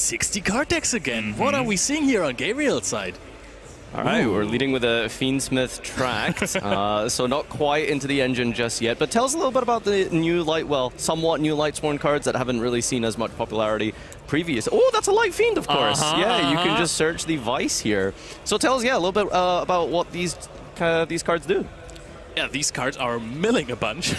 60 card decks again. What are we seeing here on Gabriel's side? All right, we're leading with a Fiendsmith tracked, so not quite into the engine just yet. But tell us a little bit about the new somewhat new Lightsworn cards that haven't really seen as much popularity previous. Oh, that's a Light Fiend, of course. Yeah, you can just search the Vice here. So tell us, a little bit about what these cards do. Yeah, these cards are milling a bunch.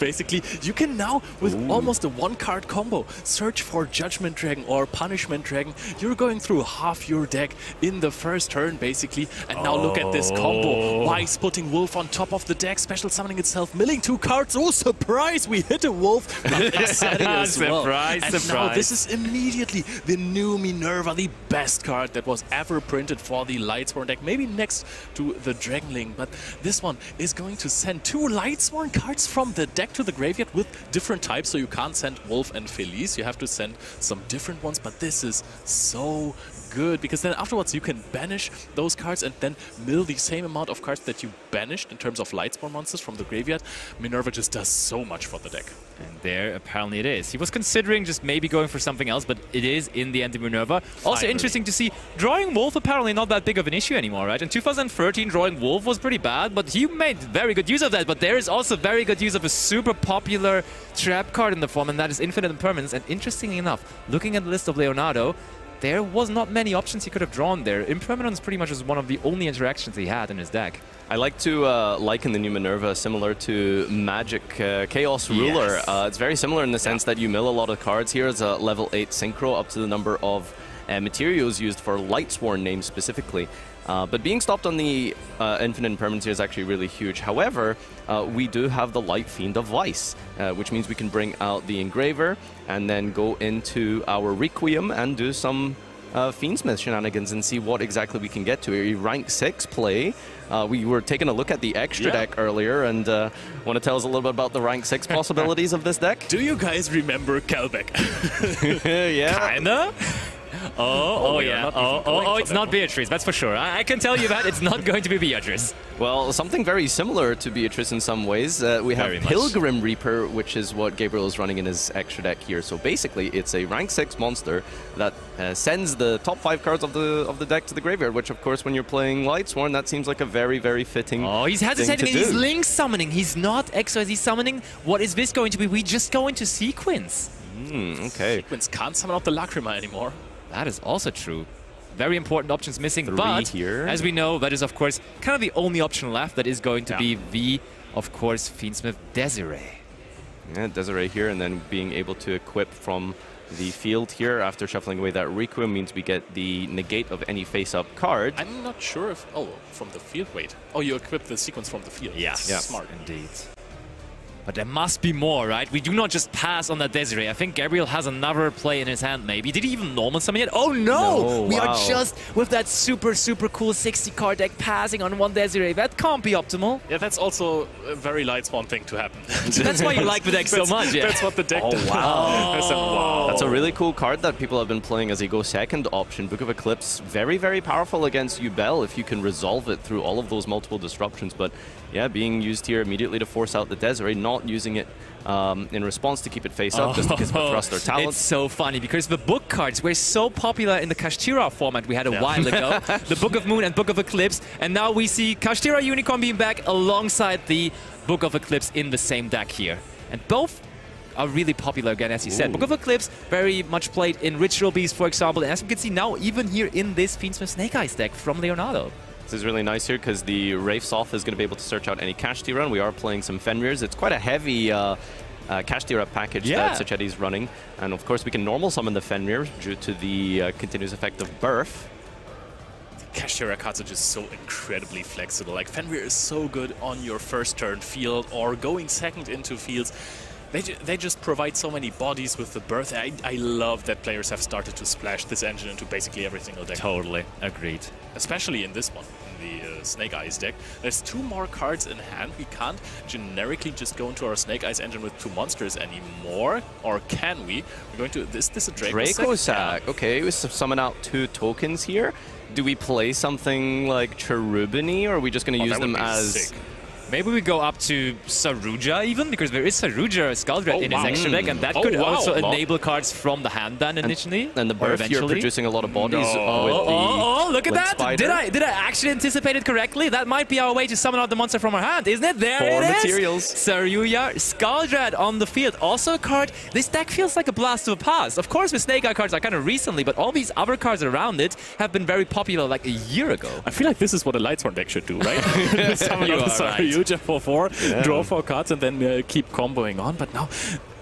Basically, you can now, with almost a one-card combo, search for Judgment Dragon or Punishment Dragon. You're going through half your deck in the first turn, basically. And now look at this combo. Wise putting Wolf on top of the deck, special summoning itself, milling 2 cards. Oh, surprise! We hit a Wolf. As well. And now this is immediately the new Minerva, the best card that was ever printed for the Lightsworn deck. Maybe next to the Dragonling, but this one is going to send 2 Lightsworn cards from the deck to the graveyard with different types, so you can't send Wolf and Felice, you have to send some different ones, but this is so good, because then afterwards you can banish those cards and then mill the same amount of cards that you banished in terms of Lightsworn monsters from the graveyard. Minerva just does so much for the deck. And there, apparently it is. He was considering just maybe going for something else, but it is in the end Minerva. Also interesting to see, drawing Wolf apparently not that big of an issue anymore, right? In 2013, drawing Wolf was pretty bad, but he made very good use of that. But there is also very good use of a super popular trap card in the form, and that is Infinite Impermanence. And interestingly enough, looking at the list of Leonardo, there was not many options he could have drawn there. Impermanence pretty much was one of the only interactions he had in his deck. I like to liken the new Minerva similar to Magic Chaos Ruler. It's very similar in the sense that you mill a lot of cards here as a level 8 synchro up to the number of materials used for Lightsworn names specifically. But being stopped on the Infinite Impermanence here is actually really huge. However, we do have the Light Fiend of Vice, which means we can bring out the Engraver and then go into our Requiem and do some Fiendsmith shenanigans and see what exactly we can get to. A rank 6 play. We were taking a look at the extra deck earlier, and want to tell us a little bit about the rank 6 possibilities of this deck? Do you guys remember Kelbeck? Yeah. Kinda? It's not Beatrice, that's for sure. I can tell you that it's not going to be Beatrice. Well, something very similar to Beatrice in some ways. We have Pilgrim Reaper, which is what Gabriel is running in his extra deck here. So basically, it's a rank 6 monster that sends the top 5 cards of the deck to the graveyard, which, of course, when you're playing Lightsworn, that seems like a very, very fitting he's hesitating. He's Link summoning. He's not XYZ summoning. What is this going to be? We just go into Sequence. Okay. Sequence can't summon out the Lacrima anymore. That is also true. Very important options missing, 3 but here. As we know, that is, of course, kind of the only option left. That is going to be the, of course, Fiendsmith Desiree. Yeah, Desiree here, and then being able to equip from the field here after shuffling away that Requiem means we get the negate of any face-up card. I'm not sure if... Oh, from the field? Wait. Oh, you equip the sequence from the field. Yes. Smart. Indeed. But there must be more, right? We do not just pass on that Desiree. I think Gabriel has another play in his hand, maybe. Did he even normal summon yet? Oh, no! We are just with that super, super cool 60-card deck passing on one Desiree. That can't be optimal. Yeah, that's also a very Lightsworn thing to happen. That's why you like the deck so much, yeah. That's what the deck does. Wow. That's a really cool card that people have been playing as a go-second option. Book of Eclipse, very, very powerful against Yubel if you can resolve it through all of those multiple disruptions. But yeah, being used here immediately to force out the Desiree, not using it in response to keep it face up just because of the thruster talent. It's so funny because the book cards were so popular in the Kashtira format we had a while ago. The Book of Moon and Book of Eclipse, and now we see Kashtira Unicorn being back alongside the Book of Eclipse in the same deck here. And both are really popular again, as you said. Book of Eclipse, very much played in Ritual Beast, for example, and as we can see now, even here in this Fiendsmith Snake Eyes deck from Leonardo. This is really nice here because the Wraith Soth is going to be able to search out any Kashtira, and we are playing some Fenrirs. It's quite a heavy Kashtira package that Sacheti's running. And of course we can normal summon the Fenrir due to the continuous effect of Birth. The Kashtira cards are just so incredibly flexible. Like, Fenrir is so good on your first turn field or going second into fields. They just provide so many bodies with the Birth. I love that players have started to splash this engine into basically every single deck. Totally. Agreed. Especially in this one, in the Snake Eyes deck. There's 2 more cards in hand. We can't generically just go into our Snake Eyes engine with 2 monsters anymore. Or can we? We're going to... Is this a Draco Sack? Okay, we summon out 2 tokens here. Do we play something like Cherubini, or are we just going to use them as... Sick. Maybe we go up to Saruja even, because there is Saruja Skaldred in his extra deck, and that could also enable cards from the hand then initially. And the birth here producing a lot of bodies. Look at that! Spider. Did I actually anticipate it correctly? That might be our way to summon out the monster from our hand, isn't it? There it is! Materials. Saruja Skaldred on the field. Also a card, this deck feels like a blast of the past. Of course, the Snake Eye cards are kind of recently, but all these other cards around it have been very popular like a year ago. I feel like this is what a Lightsworn deck should do, right? Summon out the Saruja for 4, draw 4 cards, and then keep comboing on. But now,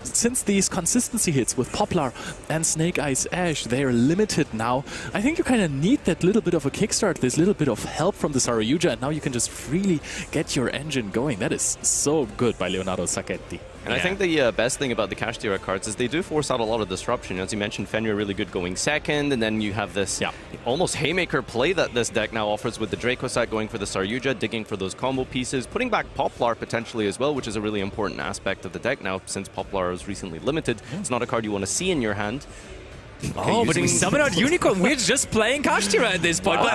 since these consistency hits with Poplar and Snake Eyes Ash, they're limited now. I think you kind of need that little bit of a kickstart, this little bit of help from the Saruja, and now you can just freely get your engine going. That is so good by Leonardo Sacchetti. And I think the best thing about the Cash Dealer cards is they do force out a lot of disruption. As you mentioned, Fenrir really good going second, and then you have this almost haymaker play that this deck now offers with the Dracossack going for the Saruja, digging for those combo pieces, putting back Poplar potentially as well, which is a really important aspect of the deck now since Poplar is recently limited. It's not a card you want to see in your hand. Oh, but we summon out Unicorn. We're just playing Cash Dealer at this point. But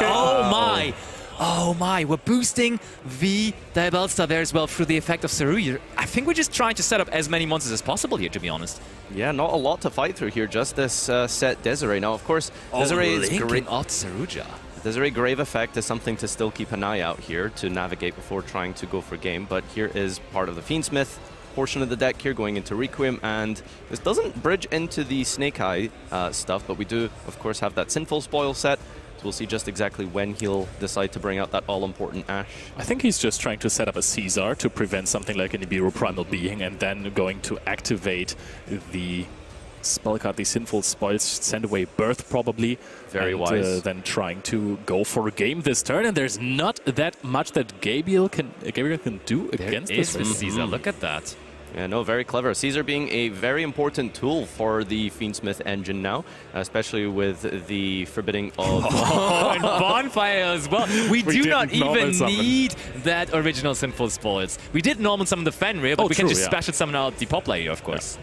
oh my, we're boosting the Diabellstar there as well through the effect of Saruja. I think we're just trying to set up as many monsters as possible here, to be honest. Yeah, not a lot to fight through here, just this set Desiree. Now, of course, Desiree is great. Saruja. Desiree Grave Effect is something to still keep an eye out here to navigate before trying to go for game, but here is part of the Fiendsmith portion of the deck here going into Requiem, and this doesn't bridge into the Snake Eye stuff, but we do, of course, have that Sinful Spoil set. We'll see just exactly when he'll decide to bring out that all-important Ash. I think he's just trying to set up a Caesar to prevent something like an Nibiru Primal Being, and then going to activate the spell card, the Sinful Spoils, send away Birth probably. Very wise. Then trying to go for a game this turn, and there's not that much that Gabriel can do against this. There is Caesar, look at that. Yeah, no, very clever. Caesar being a very important tool for the Fiendsmith engine now, especially with the forbidding of... and Bonfire as well. We do not even need that original Sinful Spoils. We did normal summon the Fenrir, but we can just special summon out the Poplar here, of course.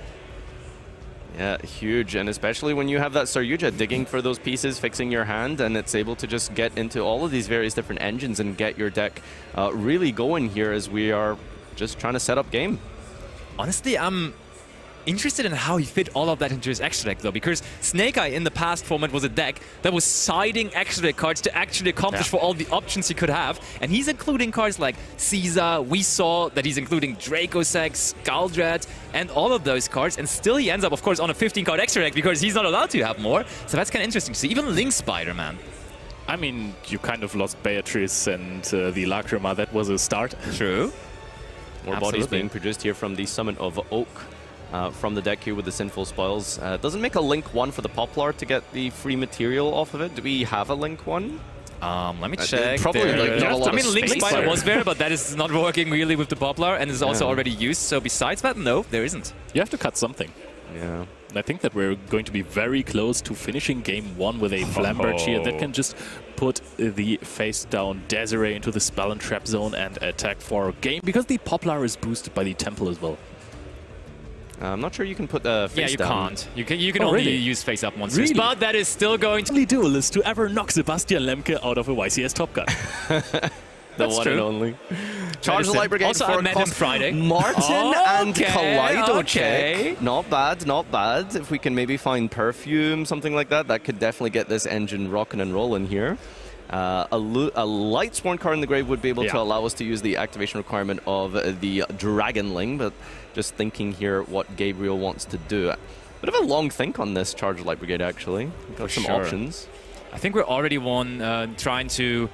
Yeah, huge, and especially when you have that Saruja digging for those pieces, fixing your hand, and it's able to just get into all of these various different engines and get your deck really going here as we are just trying to set up game. Honestly, I'm interested in how he fit all of that into his extra deck, though, because Snake Eye in the past format was a deck that was siding extra deck cards to actually accomplish for all the options he could have, and he's including cards like Caesar. We saw that he's including Dracossack, Skaldred, and all of those cards, and still he ends up, of course, on a 15-card extra deck because he's not allowed to have more, so that's kind of interesting to see. Even Link Spider-Man. I mean, you kind of lost Beatrice and the Lacrima. That was a start. True. More bodies being produced here from the Summon of Oak from the deck here with the Sinful Spoils. Doesn't make a Link 1 for the Poplar to get the free material off of it. Do we have a Link 1? Let me check. Probably like not a lot I mean, Link Spider was there, but that is not working really with the Poplar and is also already used. So besides that, no, there isn't. You have to cut something. Yeah. And I think that we're going to be very close to finishing game 1 with a Flamberge here that can just put the face-down Desiree into the Spell and Trap zone and attack for game, because the Poplar is boosted by the Temple as well. I'm not sure you can put the face down. You can only use face-up monsters, but that is still going to... Only duelist to ever knock Sebastian Lemke out of a YCS Top Gun. The one and only. Charge the Light Brigade also, for I met him Friday. Martin and Kaleido check. Not bad, not bad. If we can maybe find Perfume, something like that, that could definitely get this engine rocking and rolling here. A Lightsworn card in the grave would be able to allow us to use the activation requirement of the Dragonling, but just thinking here what Gabriel wants to do. Bit of a long think on this Charge the Light Brigade, actually. Got some options. I think we're already trying to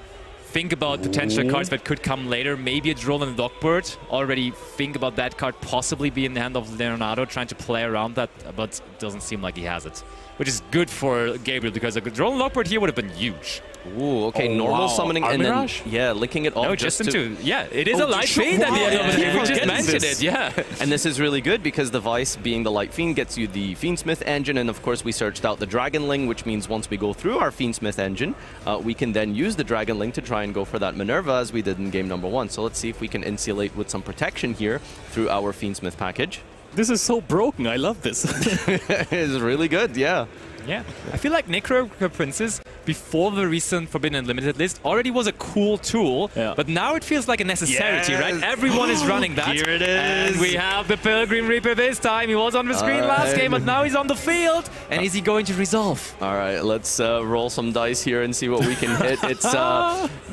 think about potential cards that could come later. Maybe a Droll and Lockbird. Already think about that card possibly be in the hand of Leonardo, trying to play around that, but it doesn't seem like he has it. Which is good for Gabriel, because a Droll and Lockbird here would have been huge. Ooh, okay, normal summoning and then, linking it off. No, just into, it is a Light Fiend at the end of the day. We just mentioned it, And this is really good because the Vice, being the Light Fiend, gets you the Fiendsmith engine, and of course we searched out the Dragonling, which means once we go through our Fiendsmith engine, we can then use the Dragonling to try and go for that Minerva as we did in game number 1. So let's see if we can insulate with some protection here through our Fiendsmith package. This is so broken. I love this. It's really good, yeah. Yeah, I feel like Necro Princess before the recent Forbidden Unlimited list already was a cool tool, but now it feels like a necessity, right? Everyone is running that. Here it is. And we have the Pilgrim Reaper this time. He was on the screen last game, but now he's on the field. And is he going to resolve? All right, let's roll some dice here and see what we can hit. It's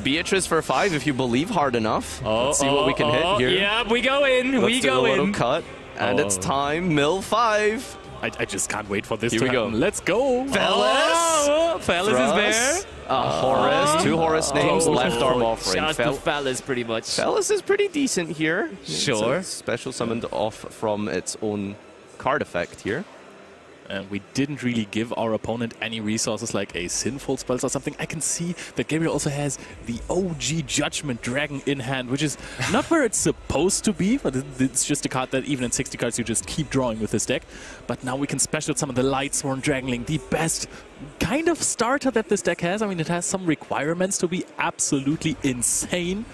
Beatrice for 5 if you believe hard enough. Let's see what we can hit here. Yeah, we go in. Let's do a little cut. And it's time. Mill 5. I just can't wait for this Here to we go. happen. Let's go. Fellas! Fellas is there. Horus. 2 Horus names. Left arm offering. Just the Fellas, pretty much. Fellas is pretty decent here. Sure. It's special summoned off from its own card effect here. And we didn't really give our opponent any resources like a Sinful Spells or something. I can see that Gabriel also has the OG Judgment Dragon in hand, which is not where it's supposed to be, but it's just a card that even in 60 cards you just keep drawing with this deck. But now we can special summon the Lightsworn Dragonling, the best kind of starter that this deck has. I mean, it has some requirements to be absolutely insane.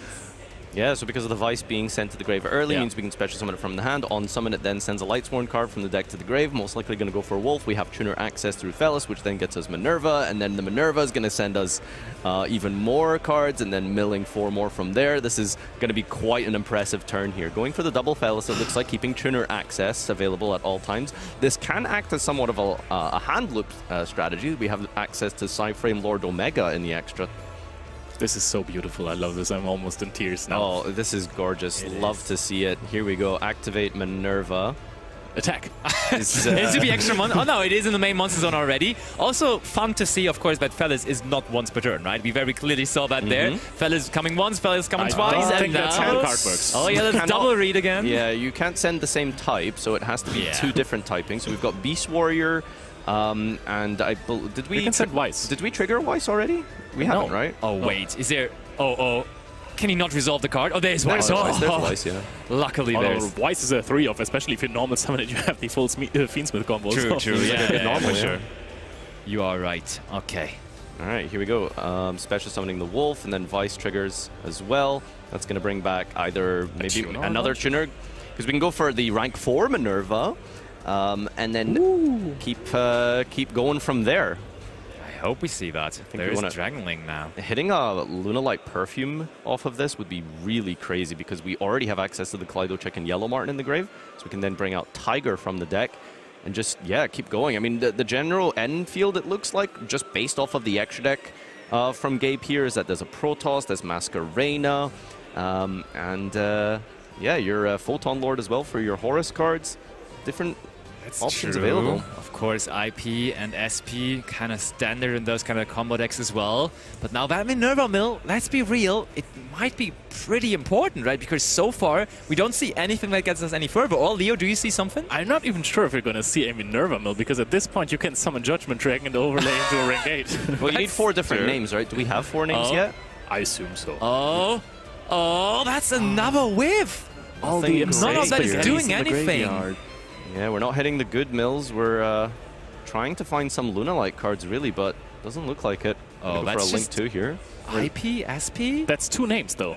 Yeah, so because of the Vice being sent to the grave early, means we can special summon it from the hand. On summon, it then sends a Lightsworn card from the deck to the grave. Most likely going to go for a Wolf. We have Tuner access through Fellas, which then gets us Minerva, and then the Minerva is going to send us even more cards, and then milling 4 more from there. This is going to be quite an impressive turn here. Going for the double Fellas, it looks like keeping Tuner access available at all times. This can act as somewhat of a hand loop strategy. We have access to Psyframe Lord Omega in the extra. This is so beautiful. I love this. I'm almost in tears now. Oh, this is gorgeous. Love to see it. Here we go. Activate Minerva. Attack. It's to be extra mon. Oh no, it is in the main monster zone already. Also fun to see, of course, that Fellas is not once per turn, right? We very clearly saw that there. Fellas coming once, Fellas coming twice. I and think that's how the card works. Oh yeah, that's double read again. Yeah, you can't send the same type, so it has to be 2 different typings. So we've got Beast Warrior, and did we can send Weiss. Did we trigger Weiss already? We haven't, right? Oh wait, is there? Oh. Can he not resolve the card? Oh, there's Weiss. There's Weiss, yeah. Luckily, there's. Weiss is a 3-off, especially if you normal summon it, you have the full Fiendsmith combo. True, so. Yeah, normal, for sure. You are right. Okay. All right, here we go. Special summoning the Wolf, and then Vice triggers as well. That's going to bring back either maybe another Tuner, because we can go for the rank 4 Minerva, and then keep going from there. I hope we see that. There's Dragonling now. Hitting a Lunalight Perfume off of this would be really crazy, because we already have access to the Kaleido Check and Yellow Martin in the grave, so we can then bring out Tiger from the deck and just, keep going. I mean, the general end field, it looks like, just based off of the extra deck from Gabe here, is that there's a Protoss, there's Masquerena, your Photon Lord as well for your Horus cards. Different options available. Of course, IP and SP kind of standard in those kind of combo decks as well. But now that Minerva Mill, let's be real, it might be pretty important, right? Because so far, we don't see anything that gets us any further. Or, Leo, do you see something? I'm not even sure if you're going to see a Minerva Mill, because at this point you can summon Judgment Dragon and overlay into a rank 8. Well, you need 4 different names, right? Do we have 4 names yet? I assume so. Oh, that's another whiff. None of that is doing anything. Yeah, we're not hitting the good mills. We're trying to find some Lunalight cards, really, but doesn't look like it. Oh, that's for a Link 2 here. IP, SP? That's 2 names, though.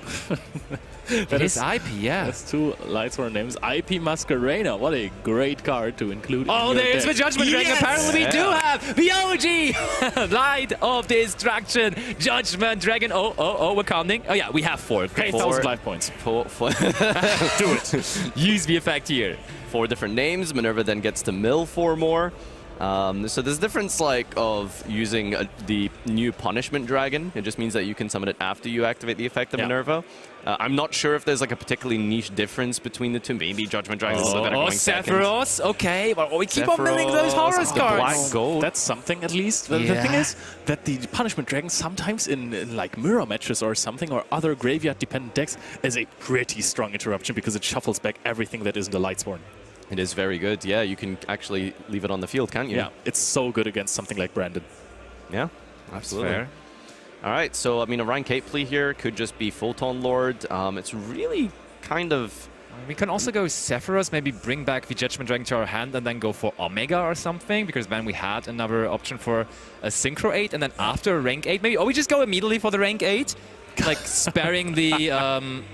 That is IP, yeah. That's 2 Lightsworn names. IP Masquerena. What a great card to include. Oh, there's the Judgment Dragon. Apparently, we do have the OG Light of Destruction Judgment Dragon. Oh, we're counting. Oh, yeah, we have 4. 8,000 life points. Do it. Use the effect here. 4 different names. Minerva then gets to mill 4 more. So there's a difference of using the new Punishment Dragon. It just means that you can summon it after you activate the effect of Minerva. I'm not sure if there's like a particularly niche difference between the 2. Maybe Judgment Dragon is a little better going Sephiroth. Okay, well, we keep on milling those Horus cards. Black Gold. That's something, at least. The thing is that the Punishment Dragon sometimes in like mirror matches or something, or other graveyard-dependent decks, is a pretty strong interruption, because it shuffles back everything that isn't a Lightsworn. It is very good. Yeah, you can actually leave it on the field, can't you? Yeah, it's so good against something like Brandon. Yeah, absolutely. Fair. All right, so I mean, a rank 8 play here could just be Photon Lord. It's really kind of... We can also go Sephiroth, maybe bring back the Judgment Dragon to our hand and then go for Omega or something, because then we had another option for a Synchro 8, and then after rank 8 maybe... Or we just go immediately for the rank 8, like sparing the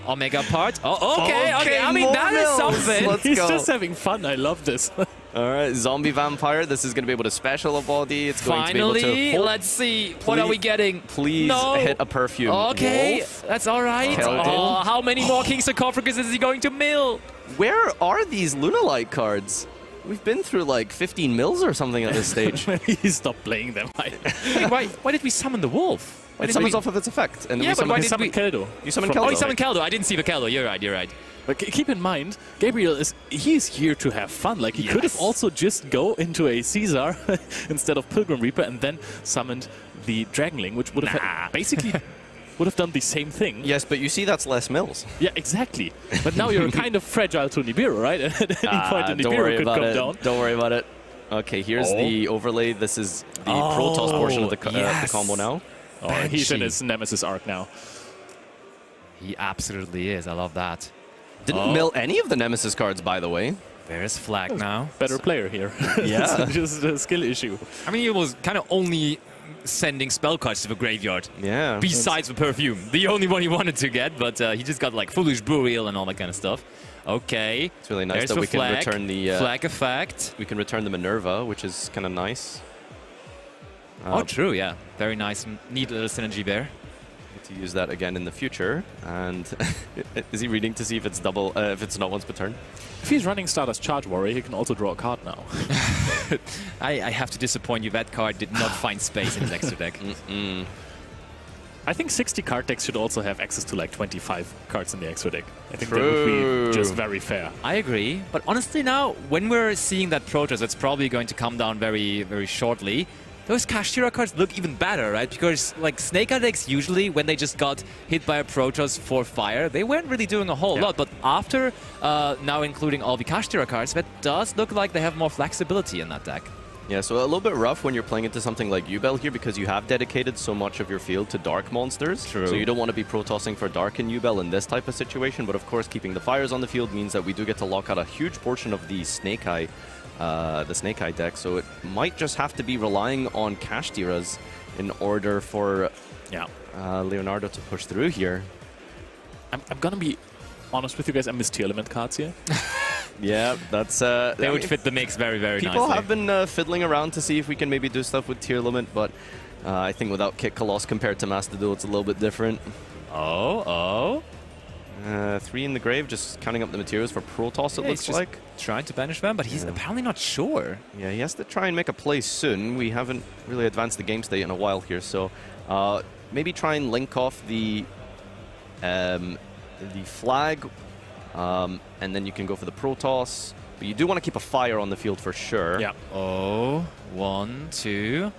Omega part. Oh, okay. I mean, that is something. He's just having fun. I love this. All right, zombie vampire. This is going to be able to special a body. It's going to be able Finally, to... let's see. What are we getting? Please No. hit a perfume. Okay, Wolf. that's all right. Keldon. Oh, how many more Kings of Corpus is he going to mill? Where are these Lunalight cards? We've been through like 15 mills or something at this stage. He stopped playing them. Wait, why did we summon the wolf? Why It did summons we... off of its effect. And Yeah, we but why summon did Summon Keldo. You summon Oh, Keldo. he summoned Keldo. I didn't see the Keldo. You're right, you're right. But keep in mind, Gabriel he's here to have fun. Like, he could have also just go into a Caesar instead of Pilgrim Reaper and then summoned the Dragonling, which would have basically would have done the same thing. Yes, but you see that's less mills. Yeah, exactly. But now you're kind of fragile to Nibiru, right? At any point, Nibiru could come down. Don't worry about it. Okay, here's the overlay. This is the Protoss portion of the combo now. Oh, he's in his Nemesis arc now. He absolutely is. I love that. Didn't mill any of the Nemesis cards, by the way. There's Flag now. Better player here. Yeah. It's just a skill issue. I mean, he was kind of only sending spell cards to the graveyard. Yeah. Besides the perfume. The only one he wanted to get, but he just got like Foolish Burial and all that kind of stuff. Okay. It's really nice There's that the we flag. can return the... flag effect. we can return the Minerva, which is kind of nice. Oh, true, yeah. Very nice, neat little synergy there. To use that again in the future. And is he reading to see if it's double, if it's not once per turn? If he's running Stardust Charge Warrior, he can also draw a card now. I have to disappoint you. That card did not find space in his extra deck. I think 60 card decks should also have access to like 25 cards in the extra deck. I think that would be just very fair. I agree, but honestly now, when we're seeing that Protoss, that's probably going to come down very, very shortly, those Kashtira cards look even better, right? Because like Snake Eye decks usually, when they just got hit by a Protoss for fire, they weren't really doing a whole lot. But after now including all the Kashtira cards, that does look like they have more flexibility in that deck. Yeah, so a little bit rough when you're playing into something like Yubel here because you have dedicated so much of your field to dark monsters. True. So you don't want to be protossing for dark in Yubel in this type of situation. But of course, keeping the fires on the field means that we do get to lock out a huge portion of the Snake Eye deck. So it might just have to be relying on Kashtiras in order for Leonardo to push through here. I'm gonna be honest with you guys, I miss Tier Element cards here. Yeah, that's... They would fit the mix very, very nicely. People have been fiddling around to see if we can maybe do stuff with Tier Limit, but I think without Kick Coloss compared to Master Duel, it's a little bit different. 3 in the grave, just counting up the materials for Protoss, it looks like. Trying to banish them, but he's apparently not sure. Yeah, he has to try and make a play soon. We haven't really advanced the game state in a while here, so maybe try and link off the flag, and then you can go for the Protoss. But you do want to keep a fire on the field for sure. Yeah. Oh, 1, 2.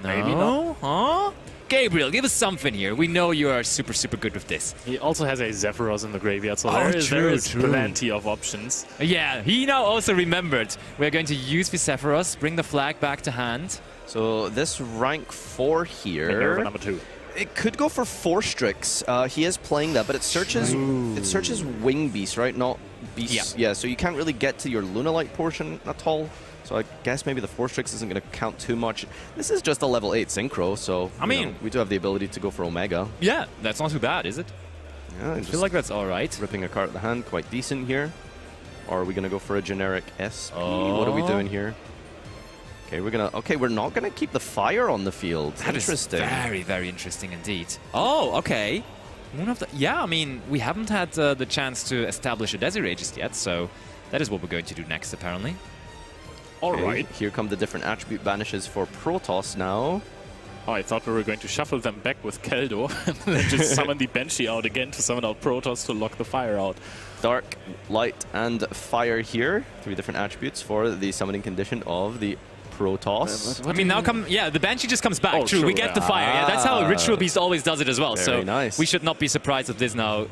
No. Maybe not. Huh? Gabriel, give us something here. We know you are super, super good with this. He also has a Zephyros in the graveyard, so Oh, there is true. plenty of options. Yeah, he now also remembered. We're going to use the Zephyros, bring the flag back to hand. So this rank 4 here... Minerva number 2. It could go for 4 Strix. He is playing that, but it searches Wing Beast, right? Not Beast. Yeah, so you can't really get to your Lunalight portion at all. So I guess maybe the 4 Strix isn't going to count too much. This is just a level 8 Synchro, so I mean, we do have the ability to go for Omega. Yeah, that's not too bad, is it? Yeah, I feel like that's all right. Ripping a card at the hand, quite decent here. Or are we going to go for a generic SP? Oh. What are we doing here? Okay, we're not gonna keep the fire on the field. That interesting. is very, very interesting indeed. Oh, okay. I mean, we haven't had the chance to establish a Desiree just yet, so that is what we're going to do next, apparently. All Okay, right. Here come the different attribute banishes for Protoss now. Oh, I thought we were going to shuffle them back with Keldo and then just summon the Banshee out again to summon out Protoss to lock the fire out. Dark, light, and fire here. 3 different attributes for the summoning condition of the Protoss. I mean, now the Banshee just comes back. Oh, True, we true, get the fire. Yeah, that's how Ritual Beast always does it as well. Very so nice. we should not be surprised if this now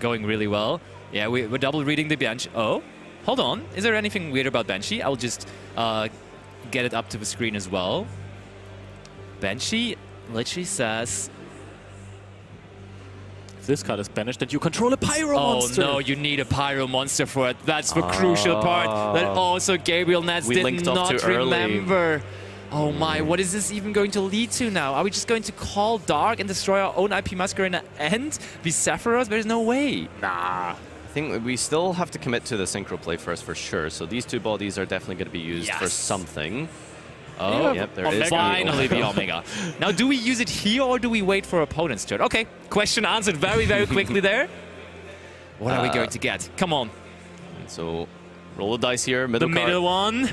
going really well. Yeah, we're double reading the Banshee. Oh, hold on. Is there anything weird about Banshee? I'll just get it up to the screen as well. Banshee literally says... If this card is banished, then you control a Pyro monster. Oh no, you need a Pyro monster for it. That's the crucial part that also Gabriel Nats We did linked up not too early. remember. Oh my, what is this even going to lead to now? Are we just going to call Dark and destroy our own IP Masquerade and end the Zephyros? There's no way. Nah. I think we still have to commit to the synchro play first for sure. So these two bodies are definitely going to be used for something. Oh, yep, there is. Finally the Omega. Now, do we use it here or do we wait for opponent's turn? Okay, question answered very, very quickly there. What are we going to get? Come on. So, roll the dice here, middle The card. middle one.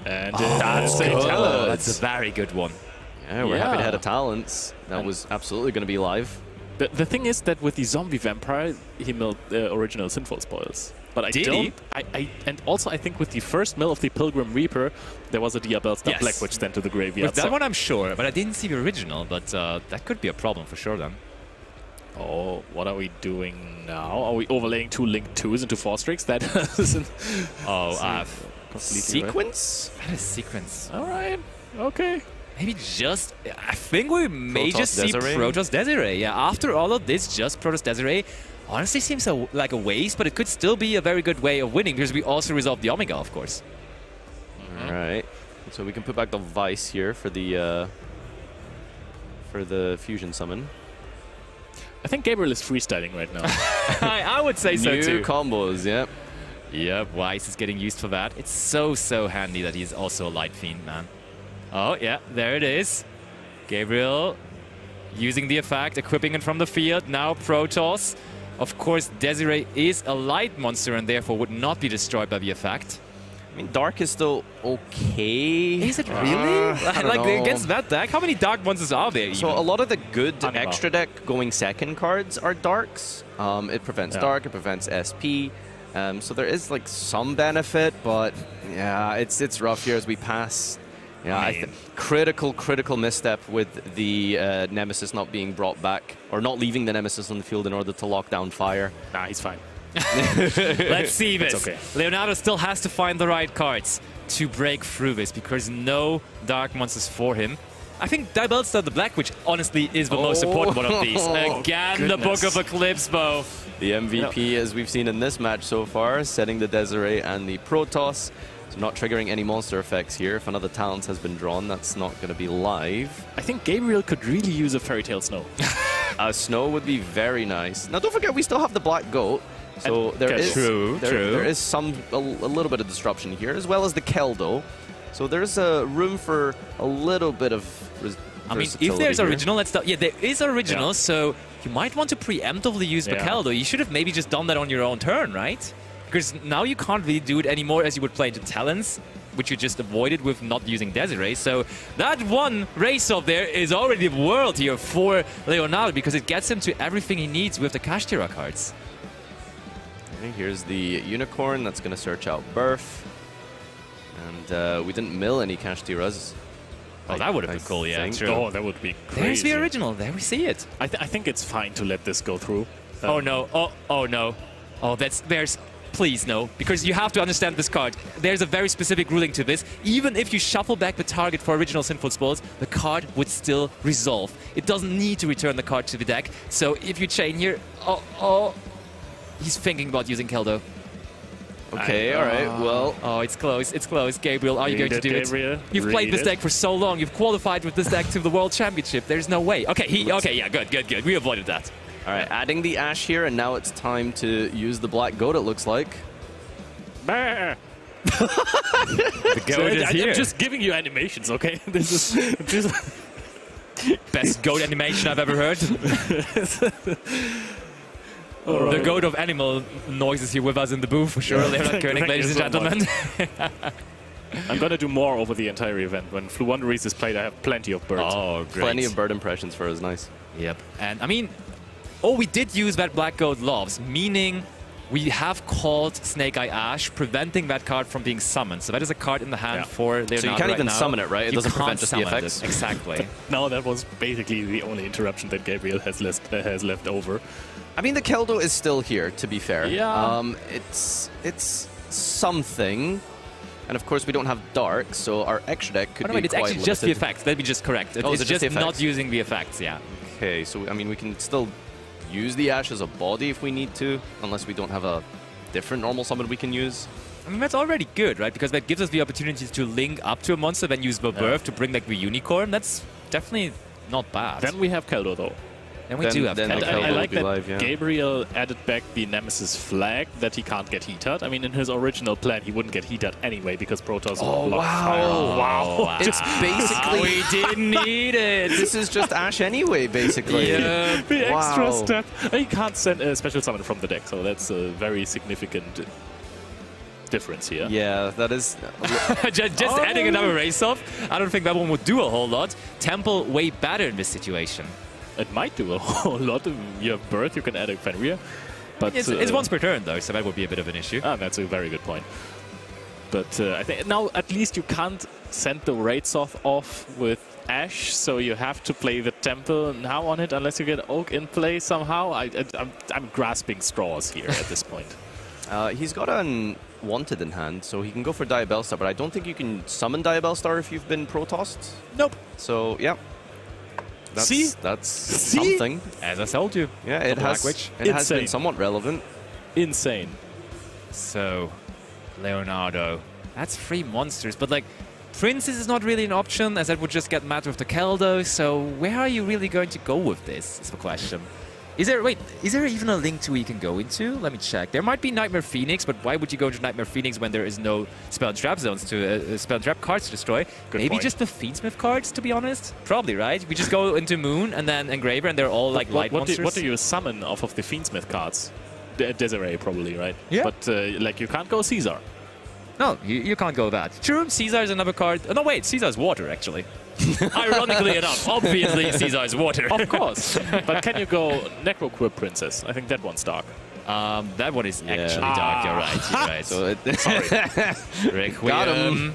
And That's good. good. That's a very good one. Yeah, we're happy to Yeah. head of talents. That was absolutely going to be live. The thing is that with the zombie vampire, he milled the original Sinful Spoils. But I Did don't. he? And also, I think with the first mill of the Pilgrim Reaper, there was a Diabel Star Yes. Black which sent to the graveyard. With that one, I'm sure, but I didn't see the original. But that could be a problem for sure then. Oh, what are we doing now? Are we overlaying 2 Link 2s into 4-strikes? That isn't Oh, completely right. Sequence? that is sequence. All right. Okay. Maybe just, I think we may Protoss just see Desiree? Protoss Desiree. Yeah, after all of this, just Protoss Desiree honestly seems like a waste, but it could still be a very good way of winning because we also resolve the Omega, of course. All right. So we can put back the Vice here for the fusion summon. I think Gabriel is freestyling right now. I would say so New too. combos, yep. Yep, Weiss is getting used for that. It's so, so handy that he's also a Light Fiend, man. Oh, yeah, there it is. Gabriel using the effect, equipping it from the field. Now Protoss. Of course, Desiree is a light monster and therefore would not be destroyed by the effect. I mean, Dark is still okay. Is it really? I don't like know. against that deck, how many Dark monsters are there? So even? a lot of the good Anima. extra deck going second cards are Darks. It prevents Dark, it prevents SP. So there is like some benefit, but yeah, it's rough here as we pass. Yeah, critical misstep with the Nemesis not being brought back, or not leaving the Nemesis on the field in order to lock down fire. Nah, he's fine. Let's see this. It's okay. Leonardo still has to find the right cards to break through this because no Dark monsters for him. I think Diabelstar the Black, which honestly is the most important one of these. Again, the Book of Eclipse Bow. The MVP, as we've seen in this match so far, setting the Desiree and the Protoss. So not triggering any monster effects here. If another talent has been drawn, that's not going to be live. I think Gabriel could really use a Fairy Tale Snow. Snow would be very nice. Now, don't forget, we still have the Black Goat. So And- there is True. there is a little bit of disruption here, as well as the Keldo. So there's room for a little bit of I mean, if there's here. original, let's start. Yeah, there is original, Yeah. so you might want to preemptively use Yeah. Bakeldo. You should have maybe just done that on your own turn, right? Because now you can't really do it anymore as you would play into Talons, which you just avoided with not using Desiree. So that one race off there is already the world here for Leonardo because it gets him to everything he needs with the Kashtira cards. Okay, here's the Unicorn that's going to search out Birth. And we didn't mill any Kashtiras. Oh, that would have been cool, yeah, think. true. Oh, that would be crazy. There's the original. There we see it. I think it's fine to let this go through. Oh no! Oh no! Oh, there's. Please no, because you have to understand this card. There's a very specific ruling to this. Even if you shuffle back the target for original Sinful Spoils, the card would still resolve. It doesn't need to return the card to the deck. So if you chain here, he's thinking about using Keldo. Okay, all right, well. Oh, it's close. It's close. Gabriel, are you going to do Gabriel. it? You've played Read this it. deck for so long. You've qualified with this deck to the World Championship. There's no way. Okay, okay, yeah, good. We avoided that. All right, adding the Ash here, and now it's time to use the Black Goat, it looks like. Bah. The So goat is here. I'm just giving you animations, okay? This is just Best goat animation I've ever heard. The goat of animal noises here with us in the booth for sure. Yeah. Leonard Koenig, Thank ladies you and so gentlemen. I'm gonna do more over the entire event. When Fluwanderies is played, I have plenty of birds. Oh, great. Plenty of bird impressions for us, nice. Yep. And I mean, we did use that Black Goat Loves, meaning we have called Snake Eye Ash, preventing that card from being summoned. So that is a card in the hand for Leonardo. So you can't right even now. summon it, right? It You doesn't can't prevent just the summon it. effects. Exactly. Now that was basically the only interruption that Gabriel has left over. I mean, the Keldo is still here, to be fair. Yeah. It's something. And of course, we don't have Dark, so our extra deck could Oh, no, be wait, it's quite actually just the limited. effects. Let me just correct it. Oh, is It's it just the just not effects? using the effects, yeah. Okay, so I mean, we can still use the Ash as a body if we need to, unless we don't have a different normal summon we can use. I mean, that's already good, right? Because that gives us the opportunity to link up to a monster, then use the birth to bring like the unicorn. That's definitely not bad. Then we have Keldo, though. And we do have then And the Keldo. Keldo I like will be that live, yeah. Gabriel added back the Nemesis flag that he can't get heat-at. I mean, in his original plan, he wouldn't get heat-at anyway because Protoss Oh, would block wow. fire. Wow. Just basically, we didn't need it. this is just Ashe anyway, basically. Yeah. The extra Wow. step. And you can't send a special summon from the deck, so that's a very significant difference here. Yeah, that is. just adding another race off, I don't think that one would do a whole lot. Temple way better in this situation. It might do a whole lot. If you have Birth, you can add a Fenrir. But It's once per turn though, so that would be a bit of an issue. That's a very good point. But I think now at least you can't send the Raids off with Ashe, so you have to play the Temple now on it unless you get Oak in play somehow. I'm grasping straws here at this point. He's got an Wanted in hand, so he can go for Diabellstar, but I don't think you can summon Diabellstar if you've been Protossed. Nope. So, yeah. That's See? something. As I told you. Yeah, it has Insane. been somewhat relevant. Insane. So, Leonardo. That's 3 monsters, but like, Princess is not really an option, as that would just get mad with the Keldo, so where are you really going to go with this, is the question. Is there even a link to where you can go into? Let me check. There might be Nightmare Phoenix, but why would you go into Nightmare Phoenix when there is no Spell and Trap zones to Spell and Trap cards to destroy? Good Maybe point. just the Fiendsmith cards, to be honest? Probably, right? We just go into Moon and then Engraver, and they're all like light monsters. What do you summon off of the Fiendsmith cards? Desiree, probably, right? Yeah. But like you can't go Caesar. No, you can't go that. True, Caesar is another card. Oh, no, wait, Caesar's water, actually. Ironically enough, obviously Caesar's water. Of course. But can you go Necroquip Princess? I think that one's dark. That one is Yeah. actually dark, you're right. You're right. So it, Requiem. got him.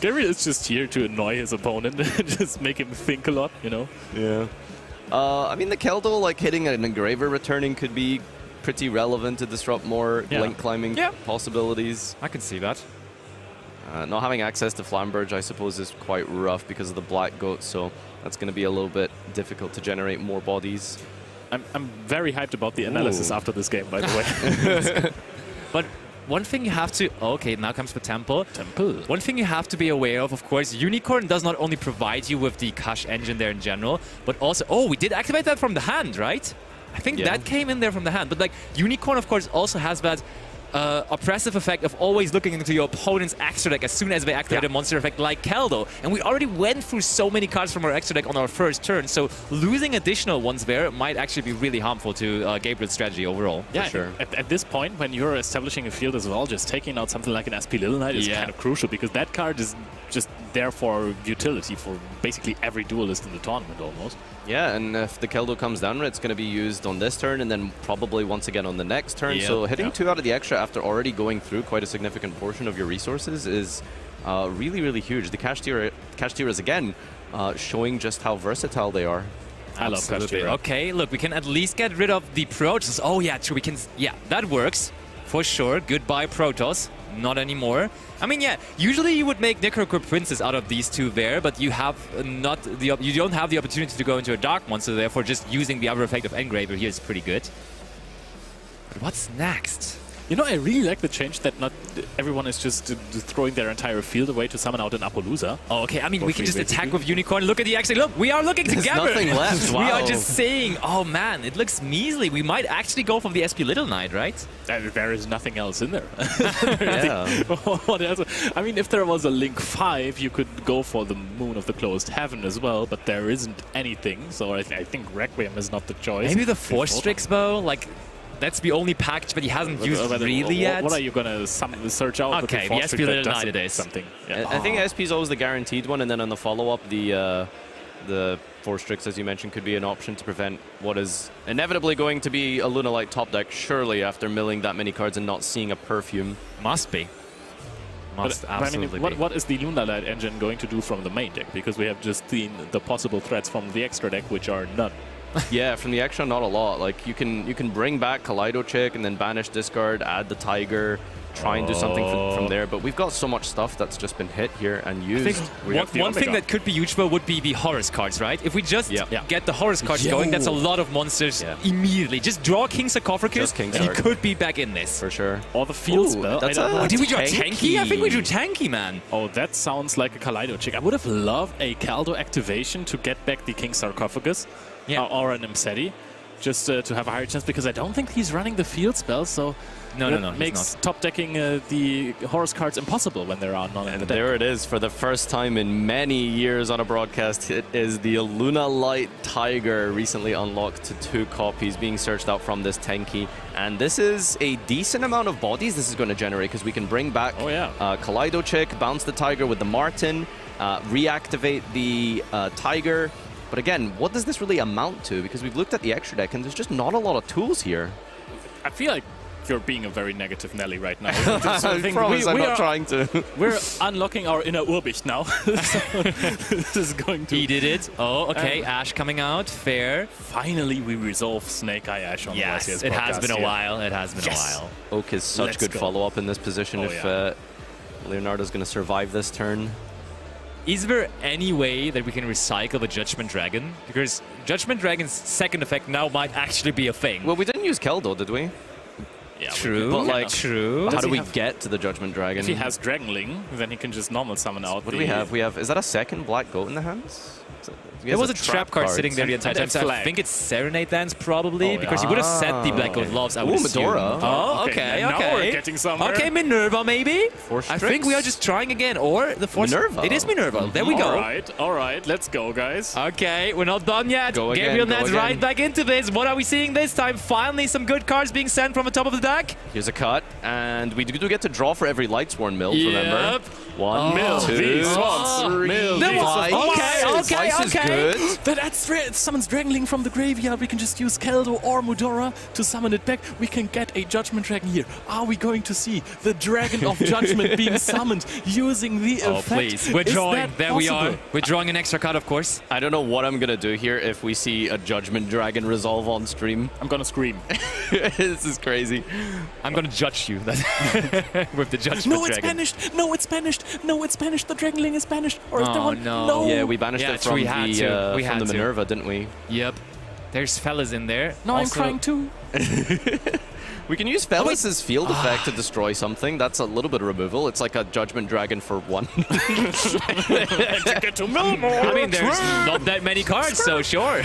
Gary is just here to annoy his opponent and just make him think a lot, you know? Yeah. I mean, the Keldo, like hitting an Engraver returning could be pretty relevant to disrupt more link climbing possibilities. I can see that. Not having access to Flamberge, I suppose, is quite rough because of the Black Goat, so that's going to be a little bit difficult to generate more bodies. I'm very hyped about the analysis after this game, by the way. But one thing you have to... Okay, now comes the Temple. One thing you have to be aware of course, Unicorn does not only provide you with the Kush engine there in general, but also... Oh, we did activate that from the hand, right? I think that came in there from the hand. But like, Unicorn, of course, also has that oppressive effect of always looking into your opponent's extra deck as soon as they activate a monster effect like Keldo. And we already went through so many cards from our extra deck on our first turn, so losing additional ones there might actually be really harmful to Gabriel's strategy overall. Yeah, for sure. At this point, when you're establishing a field as well, just taking out something like an SP Lille Knight is kind of crucial, because that card is just there for utility for basically every duelist in the tournament almost. Yeah, and if the Keldo comes down, it's going to be used on this turn and then probably once again on the next turn. So hitting 2 out of the extra after already going through quite a significant portion of your resources is really, really huge. The Cash Tiras, again, showing just how versatile they are. I love Cash Tira. Okay, look, we can at least get rid of the Protoss. Oh yeah, true, we can... Yeah, that works. For sure. Goodbye, Protoss. Not anymore. I mean, yeah, usually you would make Necroquip Princess out of these two there, but you have you don't have the opportunity to go into a Dark Monster, therefore just using the other effect of Engraver here is pretty good. But what's next? You know, I really like the change that not everyone is just throwing their entire field away to summon out an Appaloosa. Oh, okay, I mean, we can just attack with Unicorn. Look at the exit. Look, we are looking together. There's nothing left. Wow. We are just saying, oh man, it looks measly. We might actually go for the SP Little Knight, right? There is nothing else in there. Yeah. What else? I mean, if there was a Link 5, you could go for the Moon of the Closed Heaven as well, but there isn't anything, so I think Requiem is not the choice. Maybe the Force Strix bow, like... That's the only package, but he hasn't used really yet. What are you gonna search out? Okay, the SP Little Knight it is. Something. Yeah. I think SP is always the guaranteed one, and then on the follow-up, the Force Strix, as you mentioned, could be an option to prevent what is inevitably going to be a Lunalight top deck, surely, after milling that many cards and not seeing a Perfume. Must be. Must absolutely be. What is the Lunalight engine going to do from the main deck? Because we have just seen the possible threats from the extra deck, which are none. Yeah, from the extra, not a lot. Like you can bring back Kaleido Chick and then banish discard, add the Tiger. try and do something from there. But we've got so much stuff that's just been hit here and used. I think one thing that could be useful would be the Horus cards, right? If we just get the Horus cards going, that's a lot of monsters immediately. Just draw King Sarcophagus, and you could be back in this. For sure. Or the field spell. Did we draw Tanky? I think we drew Tanky, man. Oh, that sounds like a Kaleido chick. I would have loved a Caldo activation to get back the King Sarcophagus or an Imseti, just to have a higher chance, because I don't think he's running the field spell, so no, makes top decking the Horus cards impossible when there are none in the deck. There it is, for the first time in many years on a broadcast. It is the Lunalight Tiger, recently unlocked to 2 copies, being searched out from this Tenki. And this is a decent amount of bodies this is going to generate, because we can bring back Kaleido Chick, bounce the Tiger with the Martin, reactivate the Tiger. But again, what does this really amount to? Because we've looked at the extra deck and there's just not a lot of tools here. I feel like you're being a very negative Nelly right now. I promise I'm not trying to. We're unlocking our inner Urbicht now. So this is going to... He did it. Oh, okay. Ash coming out. Fair. Finally, we resolve Snake Eye Ash on the YCS it has been a while. It has been a while. Oak is such good follow-up in this position if Leonardo's going to survive this turn. Is there any way that we can recycle the Judgment Dragon? Because Judgment Dragon's second effect now might actually be a thing. Well, we didn't use Keldo, did we? Yeah, true. But like, how do we get to the Judgment Dragon? If he has Dragonling, then he can just normal summon out. What do we have? Is that a second Black Goat in the hands? There was a trap card sitting there the entire time, so I think it's Serenade Dance probably, because he would have set the Black Goat Loves, I would assume. Medora. Oh, okay. Now we're getting somewhere. Okay, Minerva maybe? I think we are just trying again, or the Force... Minerva. It is Minerva. There we go. All right, let's go, guys. Okay, we're not done yet. Gabriel Nance right back into this. What are we seeing this time? Finally, some good cards being sent from the top of the deck. Here's a cut, and we do get to draw for every Lightsworn Mill, remember? 1, 2, 3, 5. Okay. That summons Dragonling from the graveyard. We can just use Keldo or Mudora to summon it back. We can get a Judgment Dragon here. Are we going to see the Dragon of Judgment being summoned using the effect? Please. We're drawing. There we are. We're drawing an extra card, of course. I don't know what I'm going to do here if we see a Judgment Dragon resolve on stream. I'm going to scream. This is crazy. I'm going to judge you with the Judgment Dragon. No, it's banished. No, it's banished. No, it's banished. The Dragonling is banished. Or is there one? No. Yeah, we banished it from the Minerva, didn't we? Yep. There's fellas in there. No, I'm crying too. We can use Fellas's field effect to destroy something. That's a little bit of removal. It's like a Judgment Dragon for 1. I mean, there's not that many cards, so sure.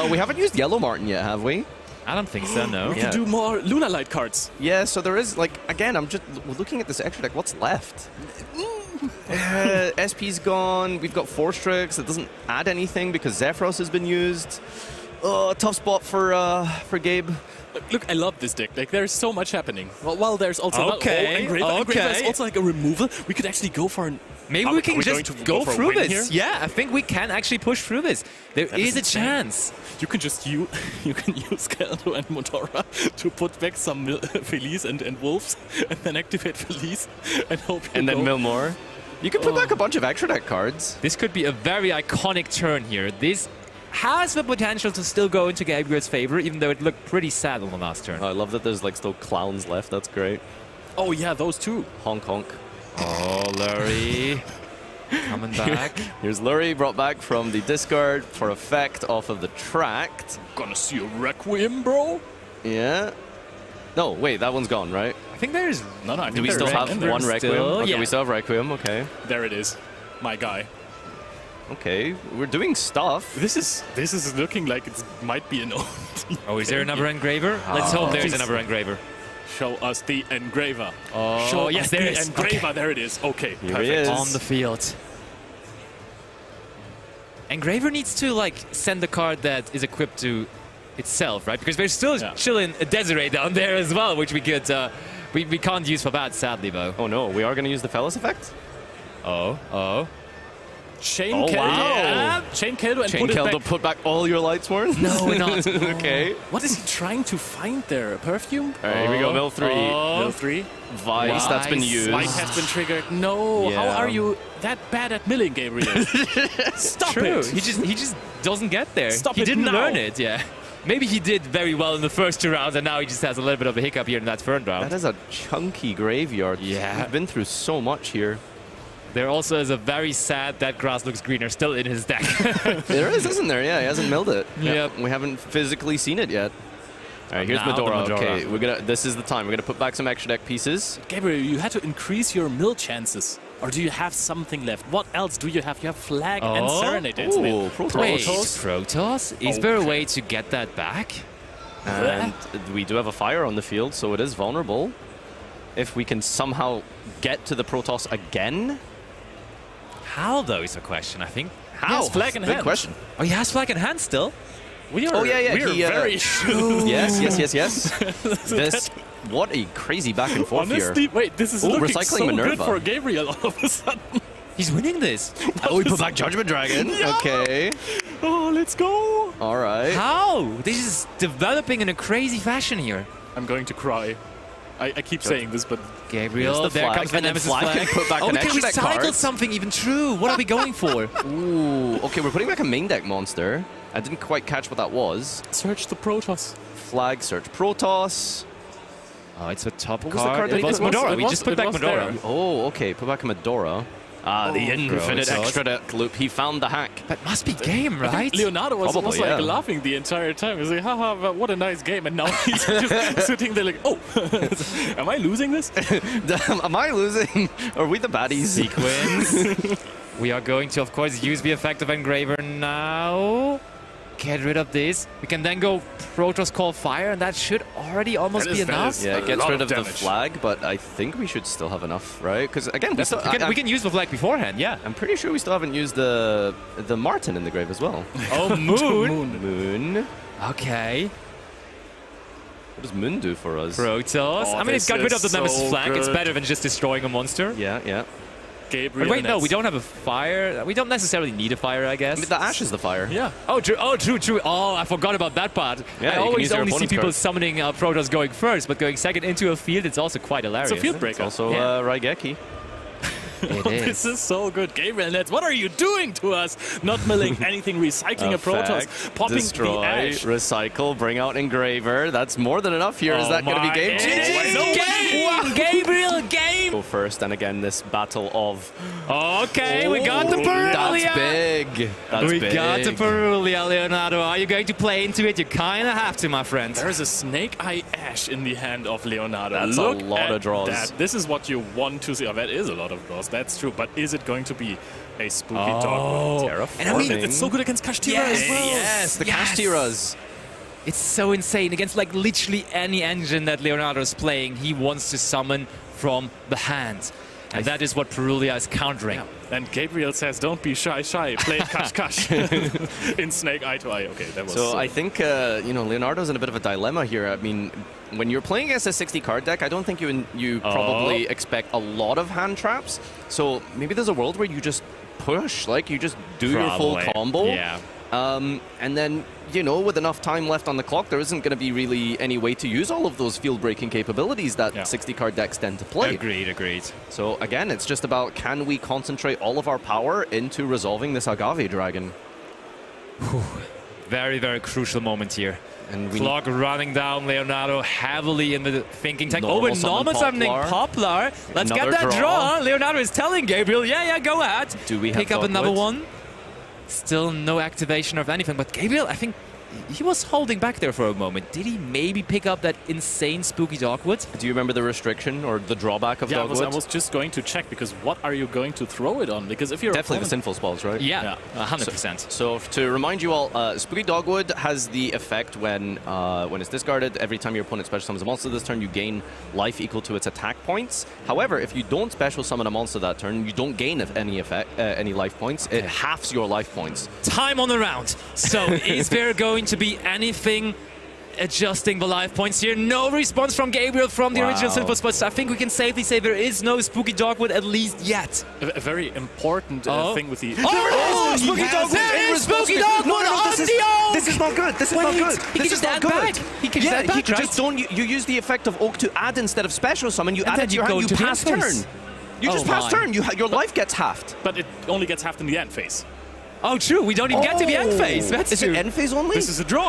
We haven't used Yellow Martin yet, have we? I don't think so, no. We can do more Lunalight cards. Yeah, so there is, like, again, we're looking at this extra deck. What's left? SP's gone. We've got Force Tricks. That doesn't add anything because Zephyros has been used. Oh, tough spot for Gabe. Look, I love this deck. Like, there's so much happening. Well, there's also Engraver is also like a removal. We could actually go for an... Maybe we can just go through this. Here? Yeah, I think we can actually push through this. There is a chance. You can just use Keldo and Motora to put back some Felice and Wolves, and then activate Felice and hope. And then mill more. You can put back a bunch of extra deck cards. This could be a very iconic turn here. This has the potential to still go into Gabriel's favor, even though it looked pretty sad on the last turn. Oh, I love that there's like still clowns left. That's great. Oh yeah, those two. Honk honk. Oh, Lurie. Coming back. Here's Lurie brought back from the discard for effect off of the Tract. Gonna see a Requiem, bro? Yeah. No, wait, that one's gone, right? I think there's... No, I think do we still have one Requiem? Okay, we still have Requiem, okay. There it is. My guy. Okay, we're doing stuff. This is looking like it might be an old... Oh, is there another Engraver? Let's hope there's another Engraver. Show us the Engraver. Oh, show yes, us there the is. Engraver. There it is. Okay, here perfect. He is. On the field. Engraver needs to like send a card that is equipped to itself, right? Because there's still chilling a Desiree down there as well, which we could we can't use for that, sadly, though. Oh no, we are going to use the Fellas effect. Oh. Chain Keldo. Wow. Chain Keldo and Chain Keldo, put back all your Lightsworn? No, we're not. Okay. What is he trying to find there? A perfume? All right, here we go. Mill 3. Mill 3. Vice, that's been used. Vice has been triggered. No, how are you that bad at milling, Gabriel? Stop it. He just doesn't get there. Stop he it didn't now. learn it, yeah. Maybe he did very well in the first 2 rounds, and now he just has a little bit of a hiccup here in that third round. That is a chunky graveyard. Yeah. We've been through so much here. There also is a very sad That Grass Looks Greener still in his deck. There is, isn't there? Yeah, he hasn't milled it. Yep. We haven't physically seen it yet. All right, here's Now the Medora. Medora. Okay, this is the time. We're gonna put back some extra deck pieces. Gabriel, you had to increase your mill chances. Or do you have something left? What else do you have? You have Flag and Serenade. Oh, Protoss. Wait, Protoss? Is there a way to get that back? And we do have a fire on the field, so it is vulnerable. If we can somehow get to the Protoss again. How, though, is the question, I think. He has Flag in hand. Good question. Oh, he has Flag in hand still? We are, Oh, yeah, yeah. we are very Yes. This, what a crazy back and forth Honestly, here. wait, this is Ooh, looking recycling so Minerva. good for Gabriel all of a sudden. He's winning this. Oh, we put back Judgment Dragon. Yeah. Okay. Oh, let's go. All right. How? This is developing in a crazy fashion here. I'm going to cry. I keep saying this, but Gabriel, Here's the there flag, comes the and then Nemesis Flag flag. can put back oh, an we can extra deck recycle card. something even true. What are we going for? Ooh, okay, we're putting back a main deck monster. I didn't quite catch what that was. search the Protoss. Flag, search Protoss. Oh, it's a top What was the card. card that It he was put? Medora. It We was- just put it back was Medora. there. Oh, okay, put back a Medora. Ah, the infinite Protoss. extra deck loop. He found the hack. That must be game, right? Leonardo was Probably, almost like yeah. laughing the entire time. He's like, haha, but what a nice game. And now he's just sitting there like, oh, am I losing this? Am I losing? Are we the baddies? Sequence. We are going to, of course, use the effect of Engraver now. Get rid of this. We can then go Protoss Call Fire, and that should already almost be enough. Yeah, A it gets lot rid of of the damage. flag, but I think we should still have enough, right? Because again, We can use the flag beforehand, yeah. I'm pretty sure we still haven't used the Martin in the grave as well. Oh, Moon. Moon. Okay. What does Moon do for us? Protoss. Oh, I mean, it's got this rid of the is Nemesis so flag. It's good. better than just destroying a monster. Yeah. Gabriel. But wait, no, and we don't have a fire. We don't necessarily need a fire, I guess. I mean, the ash is the fire. Yeah. Oh, true. Oh, true. Oh, I forgot about that part. Yeah, I you can always use your only see opponent's people card. summoning Protoss going first, but going second into a field, it's also quite hilarious. It's a field It's breaker. also Yeah. Raigeki. It This is so good. Gabriel Nets, what are you doing to us? Not milling anything, recycling a Protoss, popping destroy, the ash. recycle, bring out Engraver. That's more than enough here. Is Oh that going to be my game? God. GG! Game! Gabriel, game! Go first, and again, this battle of... Okay, we got the Oh, Perulia. That's big. That's We big. got the Perulia, Leonardo. Are you going to play into it? You kind of have to, my friend. There's a Snake Eye Ash in the hand of Leonardo. That's a Look lot at of draws. That. This is what you want to see. Oh, that is a lot of draws. That's true. But is it going to be a spooky dog? Terraforming. And I mean, It's so good against Kashtira Yes, as well. Yes, the Yes. Kashtiras. It's so insane. Against like literally any engine that Leonardo is playing, he wants to summon from the hand. And that is what Perulia is countering. And Gabriel says, don't be shy. Play Kash in Snake Eye to Eye. Okay, that was So I think, Leonardo's in a bit of a dilemma here. I mean, when you're playing against a 60-card deck, I don't think you probably expect a lot of hand traps. So maybe there's a world where you just push, like you just do your full Probably. combo. Yeah. And then, with enough time left on the clock, there isn't going to be really any way to use all of those field-breaking capabilities that 60-card decks tend to play. Agreed. So again, it's just about, can we concentrate all of our power into resolving this Agave Dragon? Very, very crucial moment here. And we Clock running down, Leonardo heavily in the thinking tank. Normal Oh, summon normal summoning Poplar. Poplar. Let's Another get that draw. draw. Leonardo is telling Gabriel, yeah, go ahead. Do we have pick up Dogwood? another one? Still no activation of anything, but Gabriel, I think he was holding back there for a moment. Did he maybe pick up that insane spooky Dogwood? Do you remember the restriction or the drawback of Yeah, Dogwood? I was just going to check, because what are you going to throw it on? Because if you're Definitely the Sinful Spells, right? Yeah, 100%. So to remind you all, Spooky Dogwood has the effect when it's discarded, every time your opponent special summons a monster this turn, you gain life equal to its attack points. However, if you don't special summon a monster that turn, you don't gain any life points. It halves your life points. Time on the round. So is there going to be anything adjusting the life points here? No response from Gabriel from the original Wow. Sinful Spots. I think we can safely say there is no Spooky Dogwood, at least yet. a very important thing with the... Oh, Spooky Dogwood! There is Spooky Dogwood on the oak! This is not good. This is not good. He can just add back. He can just add back, right? just don't. You use the effect of Oak to add instead of special summon. You And add then it to you your go hand. You to the pass end turn. phase. You just Oh pass my. turn. Your life gets halved. But it only gets halved in the end phase. Oh, true. We don't even get to the end phase. That's Is true. it end phase only? This is a draw.